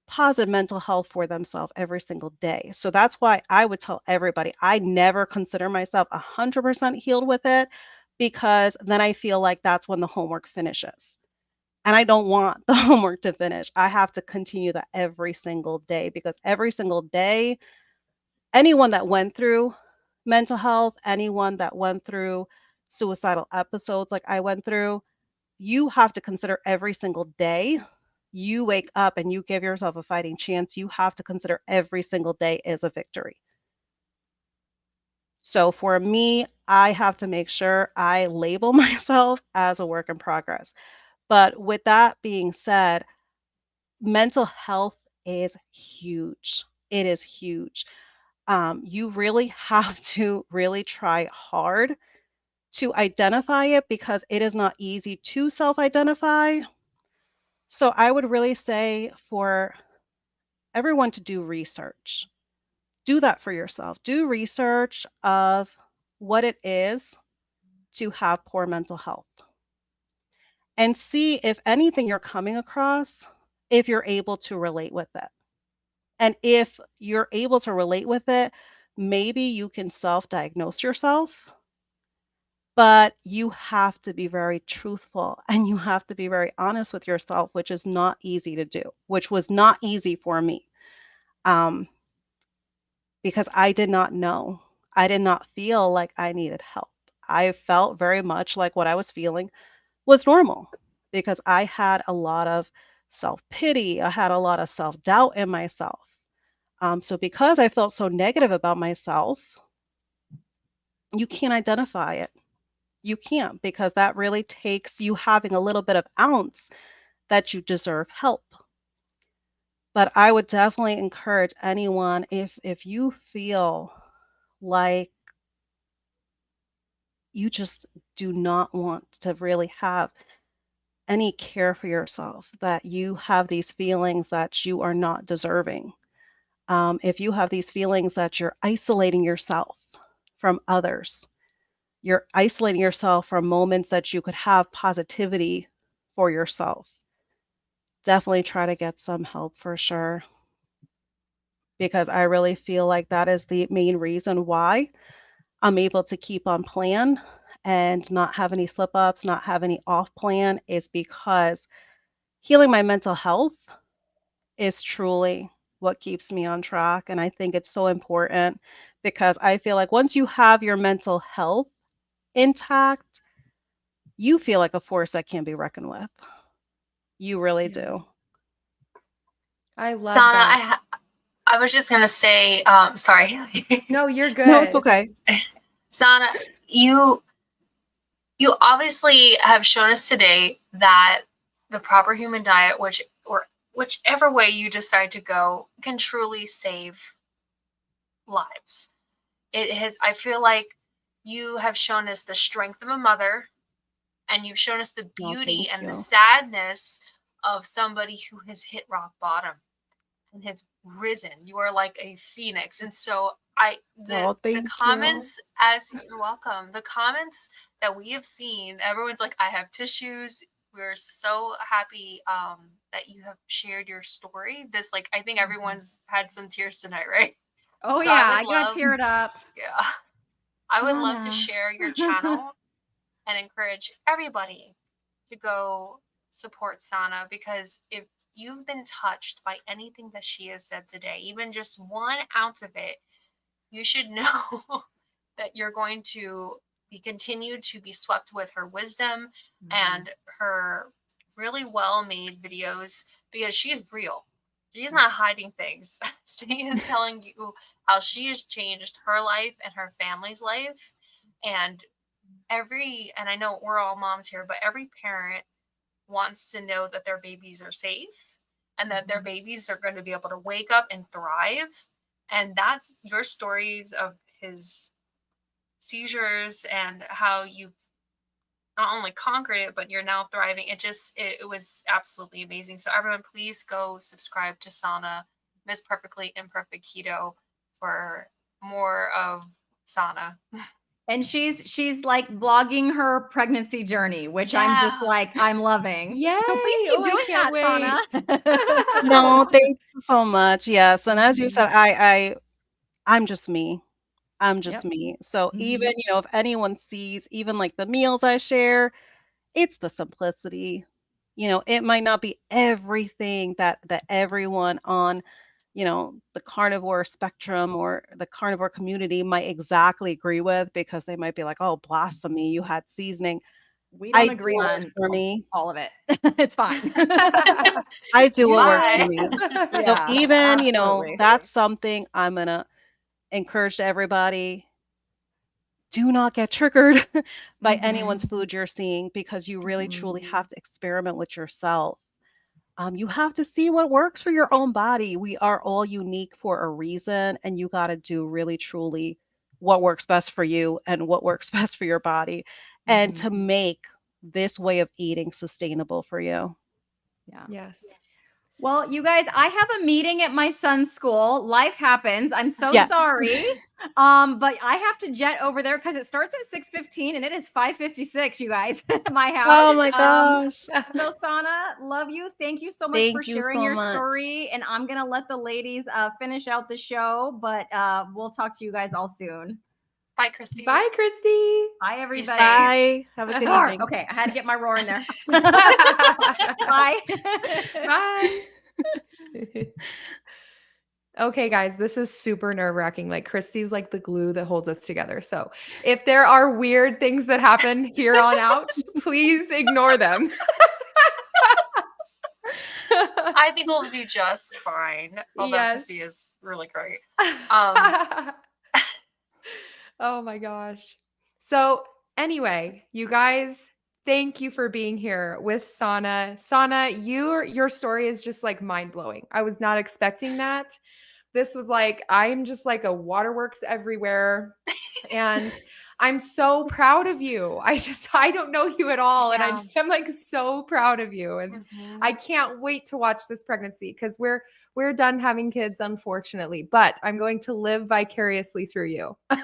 positive mental health for themselves every single day. So that's why I would tell everybody I never consider myself 100% healed with it because then I feel like that's when the homework finishes. And I don't want the homework to finish. I have to continue that every single day because every single day, anyone that went through mental health, anyone that went through suicidal episodes like I went through, you have to consider every single day you wake up and you give yourself a fighting chance, you have to consider every single day as a victory. So for me, I have to make sure I label myself as a work in progress. But with that being said, mental health is huge. It is huge. You really have to really try hard to identify it because it is not easy to self identify. So I would really say for everyone to do research. Do that for yourself. Do research of what it is to have poor mental health and see if anything you're coming across, if you're able to relate with it. And if you're able to relate with it, maybe you can self diagnose yourself, but you have to be very truthful and you have to be very honest with yourself, which is not easy to do, which was not easy for me um, because I did not know. I did not feel like I needed help. I felt very much like what I was feeling was normal because I had a lot of self pity, I had a lot of self doubt in myself. So, because I felt so negative about myself, you can't identify it. You can't because that really takes you having a little bit of ounce that you deserve help. But I would definitely encourage anyone if you feel like you just do not want to really have any care for yourself, that you have these feelings that you are not deserving. If you have these feelings that you're isolating yourself from others, you're isolating yourself from moments that you could have positivity for yourself, definitely try to get some help for sure. Because I really feel like that is the main reason why I'm able to keep on plan and not have any slip ups, not have any off plan, is because healing my mental health is truly what keeps me on track. And I think it's so important because I feel like once you have your mental health intact, you feel like a force that can't be reckoned with. You really Yeah. do. I love Sana, that. I was just gonna say, sorry. No, you're No, it's good. okay. Sana, you you obviously have shown us today that the proper human diet, or whichever way you decide to go, can truly save lives. It has. I feel like you have shown us the strength of a mother, and you've shown us the No, beauty thank and the you. sadness of somebody who has hit rock bottom and has risen. You are like a phoenix. And so Oh, the thank you. comments, as you're welcome, the comments that we have seen, everyone's like, I have tissues. We're so happy that you have shared your story. This, like, I think everyone's had some tears tonight, right? Oh So I yeah, would I got love, teared up. yeah, I would love to Sana. share your channel and encourage everybody to go support Sana, because if you've been touched by anything that she has said today, even just 1 ounce of it, you should know that you're going to be continued to be swept with her wisdom and her really well made videos, because she is real. She's not hiding things. She is telling you how she has changed her life and her family's life. And and I know we're all moms here, but every parent wants to know that their babies are safe and that their babies are going to be able to wake up and thrive. And that's your stories of his seizures and how you not only conquered it, but you're now thriving. It was absolutely amazing. So everyone, please go subscribe to Sana, Miss Perfectly Imperfect Keto, for more of Sana. And she's like vlogging her pregnancy journey, which I'm just Yeah. like, I'm loving. Yay! So please keep Oh, I doing can't that, wait. Sana. No, thank you so much. Yes, and as you said, I'm just me. I'm just Yep. me. So Mhm. even, if anyone sees even like the meals I share, it's the simplicity. It might not be everything that everyone on, the carnivore spectrum or the carnivore community might exactly agree with because they might be like, "Oh, blasphemy, you had seasoning." We I don't do agree what works on for me. all of it. It's fine. I do what works for Bye. me. So Yeah, even, absolutely. that's something I'm gonna encourage to everybody. Do not get triggered by anyone's Mhm, food you're seeing because you really Mhm. truly have to experiment with yourself. You have to see what works for your own body. We are all unique for a reason, and you got to do really truly what works best for you and what works best for your body, and mhm. to make this way of eating sustainable for you. Yeah. Yes. Well, you guys, I have a meeting at my son's school. Life happens. I'm so Yes. sorry. But I have to jet over there because it starts at 6:15 and it is 5:56, you guys, at my house. Oh my gosh. So Sana, love you. Thank you so much for Thank you sharing so your much. story. And I'm gonna let the ladies finish out the show, but we'll talk to you guys all soon. Bye, Christy. Bye, Christy. Bye, Be everybody. safe. Bye. Have a good Roar. evening. Okay, I had to get my roar in there. Bye. Bye. Okay, guys, this is super nerve-wracking. Like Christy's like the glue that holds us together. So if there are weird things that happen here on out, please ignore them. I think we'll do just fine. Although Yes. Christy is really great. Um, Oh my gosh. So, anyway, you guys, thank you for being here with Sana. Sana, your story is just like mind-blowing. I was not expecting that. This was like I'm just like a waterworks everywhere, and I'm so proud of you. I don't know you at all, and Yeah. I'm like so proud of you, and I mhm. can't wait to watch this pregnancy because we're done having kids, unfortunately, but I'm going to live vicariously through you. And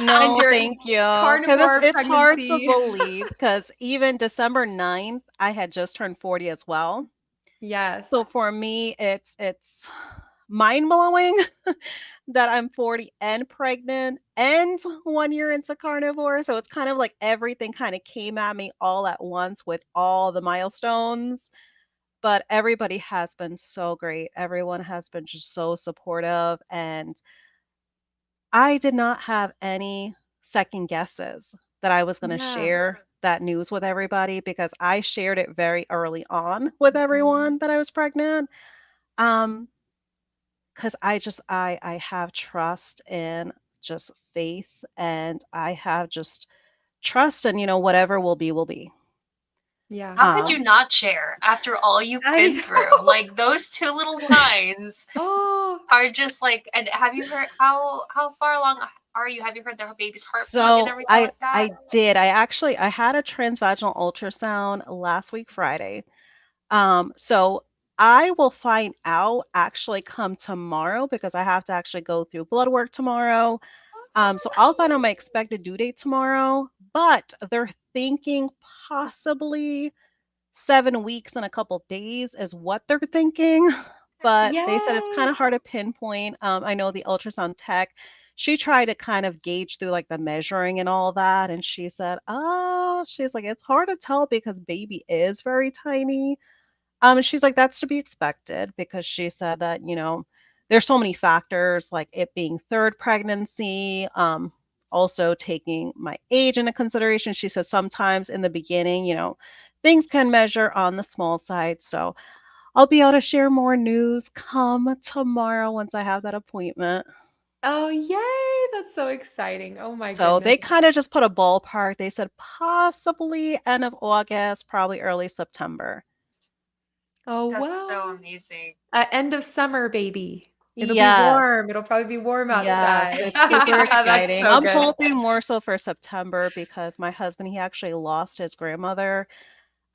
No, your thank you. Because carnivore it's hard to pregnancy. believe because even December 9th, I had just turned 40 as well. Yes. So for me, it's mind-blowing that I'm 40 and pregnant and 1 year into carnivore. So it's kind of like everything kind of came at me all at once with all the milestones. But everybody has been so great. Everyone has been just so supportive. And I did not have any second guesses that I was going to Yeah. share that news with everybody because I shared it very early on with everyone that I was pregnant. Um, because I have trust and just faith, and I have just trust, and whatever will be will be. Yeah. How could you Um, not share after all you've I been through? know. Like those two little lines Oh, are just like. And have you heard how far along are you? Have you heard the baby's heartbeat and so everything I like that? I did. I had a transvaginal ultrasound last week Friday. So I will find out actually come tomorrow because I have to actually go through blood work tomorrow. So I'll find out my expected due date tomorrow, but they're thinking possibly 7 weeks and a couple days is what they're thinking. But they said it's kind yay. of hard to pinpoint. I know the ultrasound tech, she tried to kind of gauge through like the measuring and all that. And she said, oh, she's like, it's hard to tell because baby is very tiny. She's like, that's to be expected because she said that, there's so many factors, like it being third pregnancy, also taking my age into consideration. She said sometimes in the beginning, things can measure on the small side. So I'll be able to share more news come tomorrow once I have that appointment. Oh, yay. That's so exciting. Oh my So they goodness. kind of just put a ballpark. They said possibly end of August, probably early September. Oh, That's so well. amazing. End of summer, baby. It'll be Yes. warm. It'll probably be warm Yes, outside. it's super That's exciting. so I'm good. hoping more so for September because my husband, he actually lost his grandmother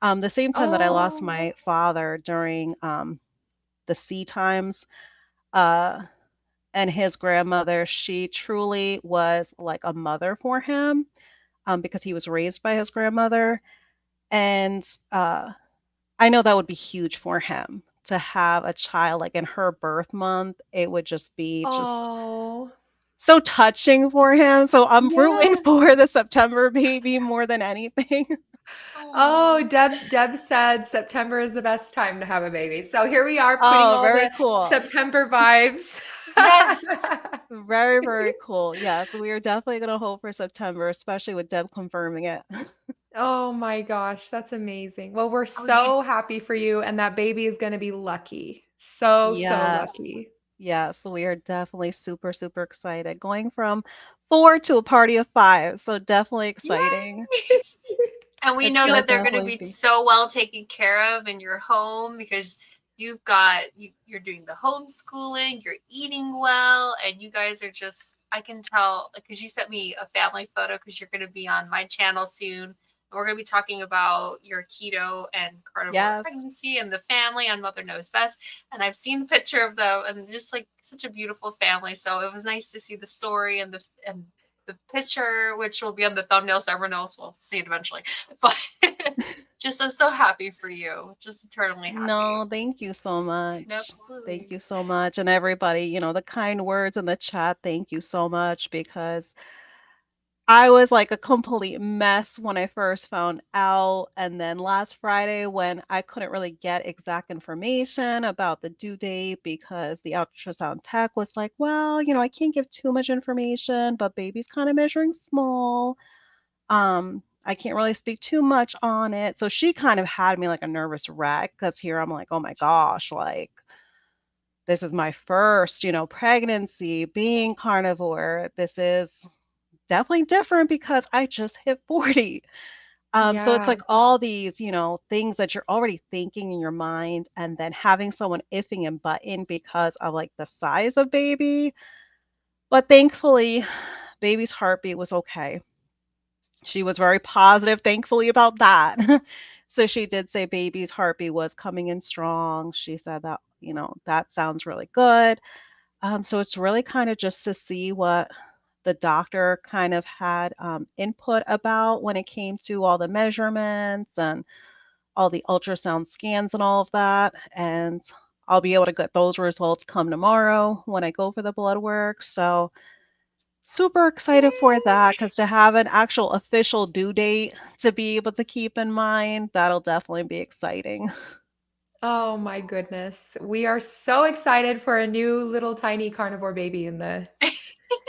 the same time that I lost Oh, my father during the sea times. Uh, and his grandmother, she truly was like a mother for him because he was raised by his grandmother. And I know that would be huge for him to have a child like in her birth month. It would just be just oh, so touching for him. So I'm rooting yeah. for the September baby more than anything. Oh, Oh, Deb said September is the best time to have a baby. So here we are putting Oh, all very the cool. September vibes. yes. Very, very cool. Yes, we are definitely going to hope for September, especially with Deb confirming it. Oh my gosh, that's amazing. Well, we're Oh, you so happy for you, and that baby is going to be lucky. So, so Yes. lucky. Yes, we are definitely super, super excited. Going from 4 to a party of 5, so definitely exciting. Yay! And we It's know gonna that they're going to definitely be be. so well taken care of in your home because you're doing the homeschooling, you're eating well, and you guys are just, I can tell because you sent me a family photo because you're going to be on my channel soon. And we're going to be talking about your keto and carnivore Yes. pregnancy and the family on Mother Knows Best. And I've seen the picture of them and just like such a beautiful family. So it was nice to see the story and the picture, which will be on the thumbnail, so everyone else will see it eventually. But just I'm so happy for you. Just eternally happy. No, thank you so much. Thank Absolutely. you so much. And everybody, the kind words in the chat, thank you so much because I was like a complete mess when I first found out. And then last Friday, when I couldn't really get exact information about the due date because the ultrasound tech was like, well, I can't give too much information, but baby's kind of measuring small. I can't really speak too much on it. So she kind of had me like a nervous wreck because here I'm like, oh my gosh, like this is my first, pregnancy, being carnivore. This is definitely different because I just hit 40. So it's Yeah. like all these, things that you're already thinking in your mind, and then having someone iffing and butting because of like the size of baby. But thankfully, baby's heartbeat was okay. She was very positive, thankfully, about that. So she did say baby's heartbeat was coming in strong. She said that, that sounds really good. So it's really kind of just to see what the doctor kind of had input about when it came to all the measurements and all the ultrasound scans and all of that. And I'll be able to get those results come tomorrow when I go for the blood work. So super excited for that because to have an actual official due date to be able to keep in mind, that'll definitely be exciting. Oh my goodness. We are so excited for a new little tiny carnivore baby in the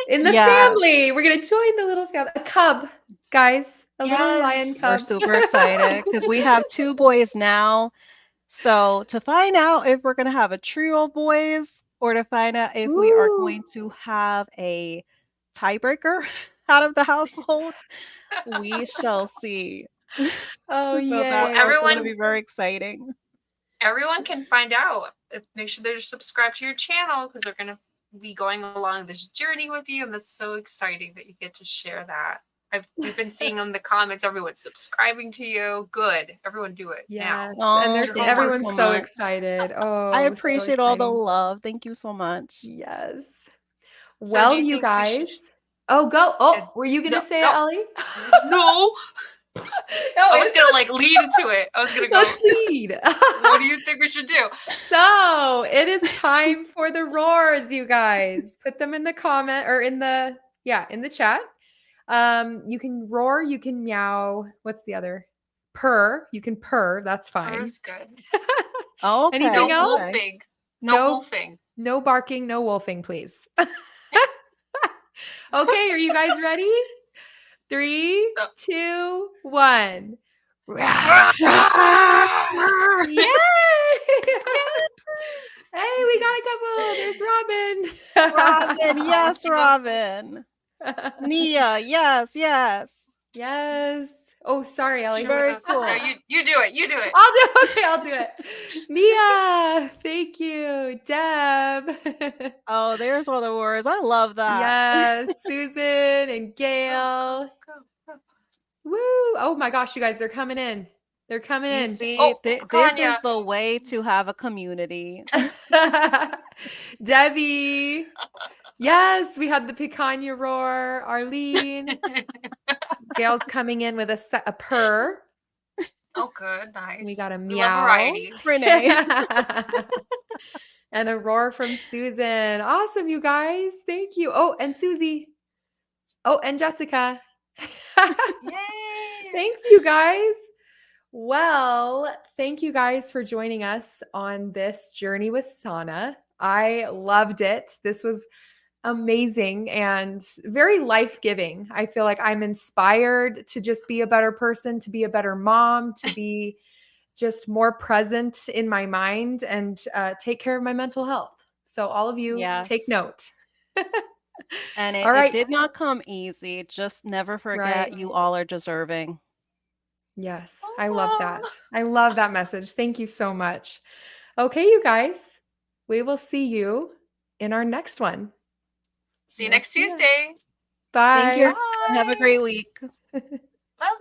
Yeah, family. We're gonna join the little family. A cub, guys. A little lion Yes. we're cub. super excited because we have 2 boys now. So to find out if we're going to have a trio of boys or to find out if we are Ooh. going to have a tiebreaker out of the household, we shall see. Oh So Well, yay. that's going to be very exciting. everyone can find out. Make sure they're subscribed to your channel because they're gonna be going along this journey with you, and that's so exciting that you get to share that. We've been seeing in the comments, everyone's subscribing to you. Good. Everyone do it now. Yes. And Oh, It's there's your thank you homework. everyone's so so much. excited. I Oh, so appreciate all the exciting. love. Thank you so much. Yes. So do Well, you you think we should guys. Oh, go. uh, Oh, were you gonna no say it, no Ellie? no No, I was it's gonna like lead into it. I was gonna go, let's lead. what do you think we should do? So it is time for the roars, you guys. Put them in the comment or in the chat. You can roar, you can meow. What's the other? Purr. You can purr. That's That fine. was good. Oh, Anything No okay. else? Okay. wolfing. No No, wolfing. no barking, no wolfing, please. Okay, are you guys ready? Three, No. 2, 1. Yay! Hey, we got a couple. There's Robin, Oh, yes, she loves. Robin. Nia, yes, yes. Yes. Oh, sorry, Ellie. Share with Very us. No, cool. you do it. You do it. I'll do it. Mia, thank you. Deb. Oh, there's all the words. I love that. Yes, Susan and Go, go, Gail. go, go. Woo. Oh my gosh, you guys, they're coming in. They're coming You in. see, Oh, this is Kanya. the way to have a community. Debbie. Yes, we had the picanha roar. Arlene. Gail's coming in with a purr. Oh, good. We Nice. got a We love meow. variety. Renee. And a roar from Susan. Awesome, you guys. Thank you. Oh, and Susie. Oh, and Jessica. Yay. Thanks, you guys. Well, thank you guys for joining us on this journey with Sana. I loved it. This was amazing and very life-giving. I feel like I'm inspired to just be a better person, to be a better mom, to be just more present in my mind and take care of my mental health. So all of you take Yes. note. And All it right. did not come easy. Just never forget Right. you all are deserving. Yes. I love that. I love that message. Thank you so much. Okay, you guys, we will see you in our next one. See you We'll next see ya. Tuesday. Thank you, Bye. everyone. Have a great week. Bye.